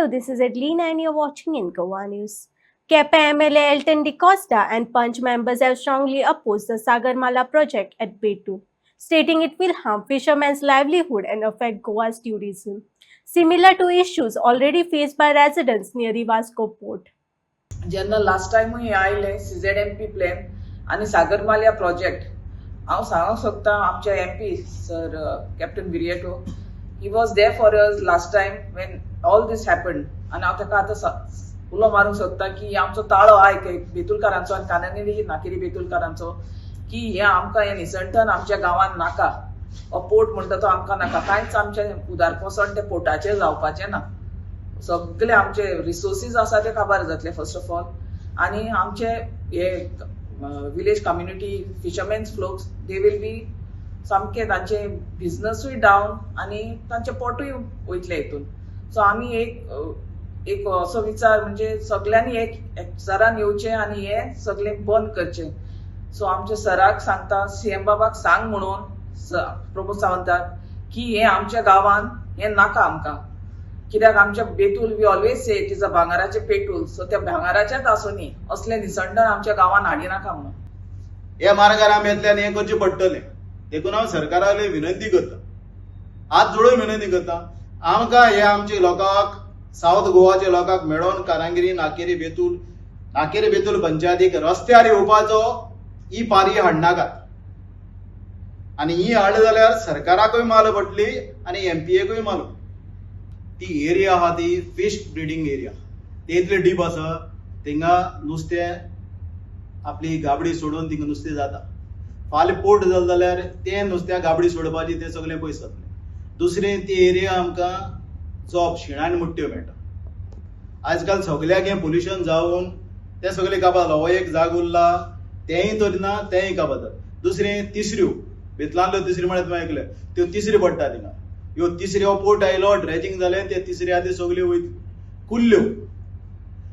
Hello, this is Adelina and you're watching in Goa News. KP MLA Elton DeCosta and Punch members have strongly opposed the Sagarmala project at Betu, stating it will harm fishermen's livelihood and affect Goa's tourism, similar to issues already faced by residents near Rivasco port. जेन्ना last time आयले CZMP plan आणि Sagarmala project हांव सांगूंक सोदतां आमचे MP sir captain Viriato he was there for us last time when all this happened आणि हांव ताका आतां उलो मारूंक सोदतां की आमचो ताळो आयक बेतुलकारांचो आनी काननेरी नाकेरी बेतुलकारांचो की हे आमकां हे निसंटन आमच्या गांवांत नाका हो पोर्ट म्हणटा तो आमकां नाका कांयच आमचे उदारपसण ते पोर्टाचेर जावपाचें ना सगळे आमचे रिसोर्सीस आसा ते काबार जातले फर्स्ट ऑफ ऑल आणि आमचे हे village community fishermens folks they will be सामके तांचे बिझनसूय डावन आणि तांचे पोटूय वयतले हितून सो आमी एक असो विचार म्हणजे सगळ्यांनी एक एकचारान येवचे आणि हे सगळे बंद करचे सो आमच्या सराक सांगता CM बाबाक सांग म्हणून प्रमोद सावंताक की हे आमच्या गांवांत हे नाका आमकां कित्याक आमच्या Betul we always say it is a भांगाराचे पेटूल सो त्या भांगाराच्याच आसुनी असले निसंडण आमच्या गांवांत हाडी नाका म्हणून हे मार्गार आमी येतल्यान हें करचें पडटलें देखून हांव सरकाराक विनंती करता हात जोडून विनंती करता आमकां हे आमच्या लोकांक सावथ गोवाच्या लोकांक मेळोन कारांगिरी नाकेरी बेतूल पंचायतीक रस्त्यार येवपाचो ही पारी हाडनाकात आनी ही हाडली जाल्यार सरकाराकूय माल पडटली आनी MPAकूय माल ती एरिया आहा ती फिश ब्रिडींग एरिया ते इतले डीप आसा थिंगा नुस्तें आपली गाबडी सोडून थिंगा नुस्तें जाता फाल्यां पोर्ट जालो जाल्यार तें नुस्त्या गाबडी सोडपाची तें सगळें पयस जातलें दुसरें ती एरिया आमकां जॉब शिणान मुट्ट्यो मेळटा आजकाल सगळ्याक हें पोल्युशन जावन तें सगळें काबार जालां हो एक जाग उरला तेंय तोरिना तेंय काबार जाता दुसरें तिसऱ्यो बेतलांतल्यो तिसऱ्यो म्हळ्यार तुवें आयकलें त्यो तिसऱ्यो पडटा थिंगा ह्यो तिसऱ्यो पोर्ट आयलो ड्रेजिंग जालें ते तिसऱ्या ते सगल्यो वयत कुल्ल्यो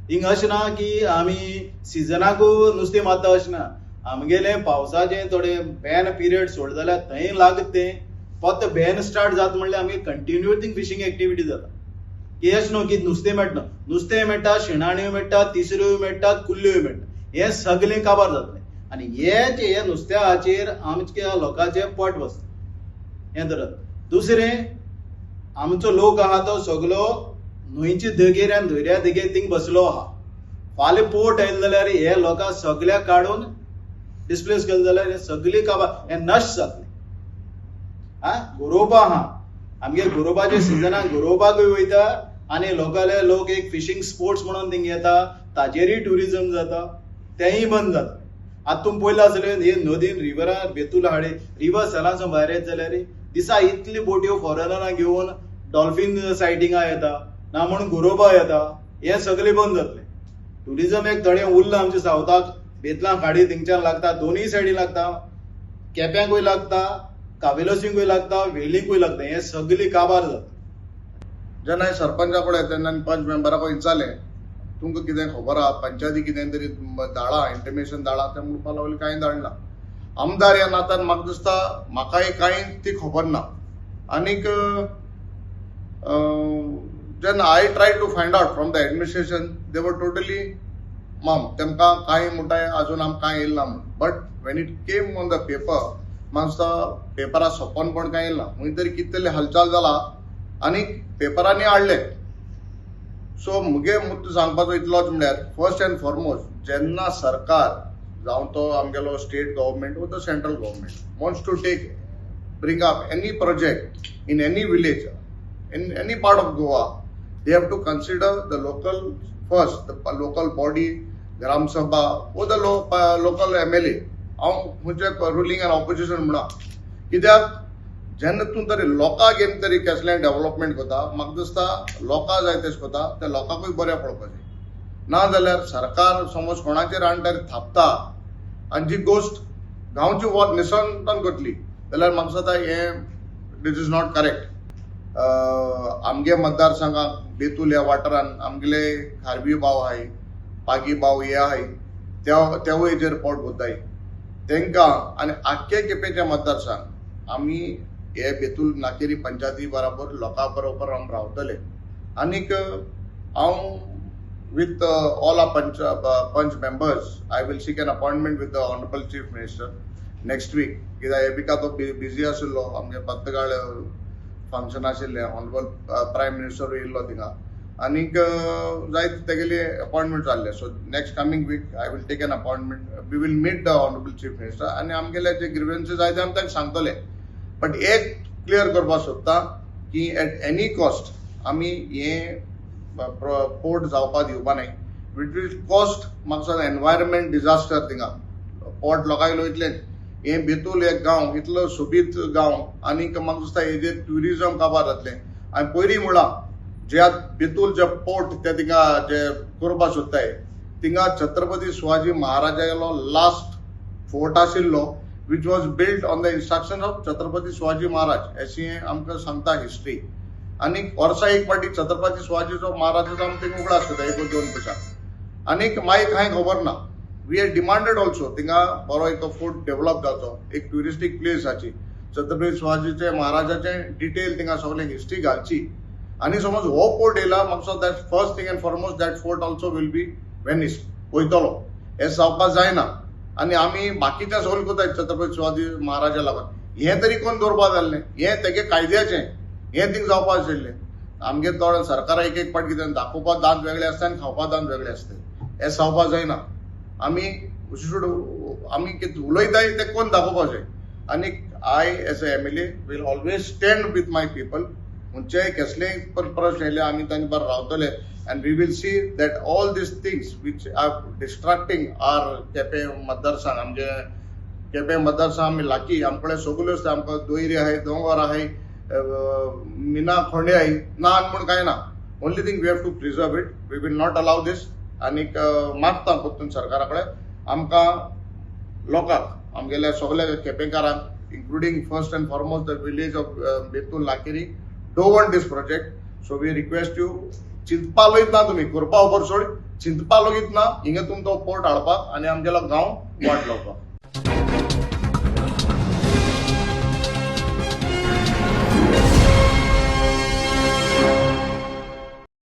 हिंगा अशें ना की आमी सिजनाकूय नुस्तें मारता अशें ना आमगेलें पावसाचें थोडें बॅन पिरियड सोड जाल्यार थंय लागता तें फक्त बॅन स्टार्ट जाता म्हणल्यार आमी कंटिन्यू थिंग फिशींग एक्टिविटी जाता की अशें न्हू की नुस्तें मेळटा नुस्तें मेळटा शिणाण्यो मेळटा तिसऱ्यो मेळटा कुल्ल्योय मेळटा हें सगळें काबार जातलें आनी हे नुस्त्या हाचेर आमच्या लोकांचें पोट बसता हें धरत दुसरें आमचो लोक आहा तो सगळो न्हंयचे देगेर आनी दर्या देगेर थिंग बसलो आहा फाल्यां पोर्ट आयलो जाल्यार हे लोकां सगळ्याक काडून डिस्प्लेस केलें जाल्यार हे सगळीं काबार हें नश्ट जातलें गोरोवपा आहा आमगे गोरोवपाच्या सिजनाक गोरोवपाकूय वयता आनी लोकांले लोक एक फिशींग स्पोर्ट्स म्हणून थिंग येता ताजेरूय ट्युरिजम जाता तेंय बंद जाता आतां तुमी पयलें आसलें हे नदीन रिवरार बेतूल हाडे रिवर सेलांसून भायर येत जाल्यार दिसा इतली बोट्यो फॉरेनरांक घेवन डॉल्फिन सायटिंगा येता ना म्हणून गोरोवपा येता हे सगळें बंद जातलें ट्युरिजम एक थोडें उरलां आमच्या सावथाक बेतलां खाडी थिंगच्यान लागता दोनूय सायडी लागता केप्यांकूय लागता कावेलोसींकूय लागता वेलींकूय लागता हे सगळें काबार जाता जेन्ना हांवें सरपंचा कडेन तेन्ना पंच मेंबराक विचारलें तुमकां कितें खबर आहा पंचायती कितें तरी धाडा इंटिमेशन धाडा तें म्हणपाक लागलें कांय धाडना आमदार ह्या नात्यान म्हाका दिसता म्हाकाय कांय ती खबर ना आनीक जेन्ना I try to find out from the administration they were totally मम तेमकां कांय म्हणटाय आजून आमकां कांय येयला ना but Wien it came on the paper म्हाका दिसता पेपरा सोंपोन पण कांय येयला खंय तरी कितें तरी हालचाल जाला आनीक पेपरांनी हाडले सो मुगे मुद्दो सांगपाचो इतलोच म्हळ्यार फर्स्ट एंड फॉरमोस्ट जेन्ना सरकार जावं तो आमगेलो स्टेट गव्हर्मेंट व the central government wants to bring up any project in any village, in any part of Goa, they have to consider the local first, the local body, Gram Sabha, or the local MLA. हांव ruling end opposition म्हणा कित्याक जेन्ना तूं तरी लोकांक येवन तरी कसलें डेव्हलपमेंट करता म्हाका दिसता लोकां जाय तशें करता त्या लोकांकूय बरें पडपाचें ना जाल्यार सरकार समज कोणाचेर आनी तरी थापता आनी जी गोश्ट गांवची वत निसंतन करतली जाल्यार म्हाका दिसता हें दिस इज नॉट करेक्ट आमगे मतदारसंघाक बेतूल ह्या वाठारान आमगेले खारवी भाव आहाय पागी भाव हे आहाय तेवूय हेजेर पोट भरताय तेंकां आनी आख्खे केपेंच्या मतदारसंघ आमी हे बेतूल नाकेरी पंचायती बरोबर लोकां बरोबर आमी रावतले आनीक हांव with all our punch members, I will seek an appointment with the Honorable Chief Minister next week. कित्याक हे बिका तो बिजी आशिल्लो आमगे पत्तगाळ फंक्शन आशिल्लें Honorable Prime Minister येयल्लो थिंगा आनीक जायत तेगेली अपॉइंटमेंट जाल्ले. So next coming week I will take an appointment. We will meet the Honorable Chief Minister आनी आमगेले जे ग्रीवेंसेस आहाय ते आमी ताका सांगतले. बट एक क्लियर करपाक सोदता की एट एनी कॉस्ट आमी हे पोर्ट जावपा दिवपा नाय. इट वील कॉस्ट म्हाका एनवायरमेंट डिजास्टर थिंगा. पोर्ट लोकांक इतलें हे बेतूल एक गांव इतलो सोबीत गांव आनीक म्हाका दिसता हेजेर ट्युरिजम काबार जातलें. आनी पयलीं म्हणलां ज्या बेतूल जे पोर्ट ते थिंगा जे करपा सोदताय थिंगा छत्रपती शिवाजी महाराजालो लास्ट फोर्ट आशिल्लो which was built on the instruction of Chhatrapati Shivaji Maharaj अशी आमकां सांगता हिस्ट्री. आनी वर्सा एक फावटी छत्रपती शिवाजीचो महाराजाचो आमी थिंगा उगडास करता 1-2 दिसांक. आनीक मागीर कांय खबर ना. वी हॅड डिमांडेड ऑल्सो थिंगा बरो एक फोर्ट डेव्हलप जावचो, एक ट्युरिस्टीक प्लेस जाची, छत्रपती शिवाजीचे महाराजाचे डिटेल थिंगा सगळे हिस्ट्री घालची. आनी समज हो पोर्ट येयला म्हाका दिसता that first thing end foremost that fort also will be vanished, वयतलो. हे जावपाक जायना. आनी आमी बाकीच्या सगळे कोताय छत्रपती शिवाजी महाराजा लागून हे तरी कोण दवरपा जाल्लें, हे तेगे कायद्याचें हे थिंग जावपा आशिल्लें. आमगे थोडे सरकारा एक पाट कितें दाखोवपा दांत वेगळे आसता आनी खावपा दांत वेगळे आसता. हे जावपा जायना. आमी आमी कितें उलयताय ते कोण दाखोवपा जाय. आनीक I as a MLA will always stand with my people. खंयचेय कसलेय प्रश्न येयले आमी तांचे बरें रावतले. and we will see that all these things which are distracting our Quepem मतदारसंघ आमचे केपें मतदारसंघ आमी लागीं आमकडे सगल्यो आसता. आमकां दोयरी आहाय, दोंगर आहाय, मिना खोंडे आहाय, ना म्हूण कांय ना. Only thing we have to preserve it. We will not allow this. आनीक मागता परतून सरकारा कडेन आमकां लोकांक आमगेल्या सगल्या केपेंकारांक including first and foremost the village of Betul लाकेरी don't want this project. So we request you चिंतपा लोयत ना तुमी, करपा खबर सोड, चिंतपा लोगीत ना हिंगा तुमचो पोर्ट हाडपाक आनी आमगेलो गांव वाट लावपाक.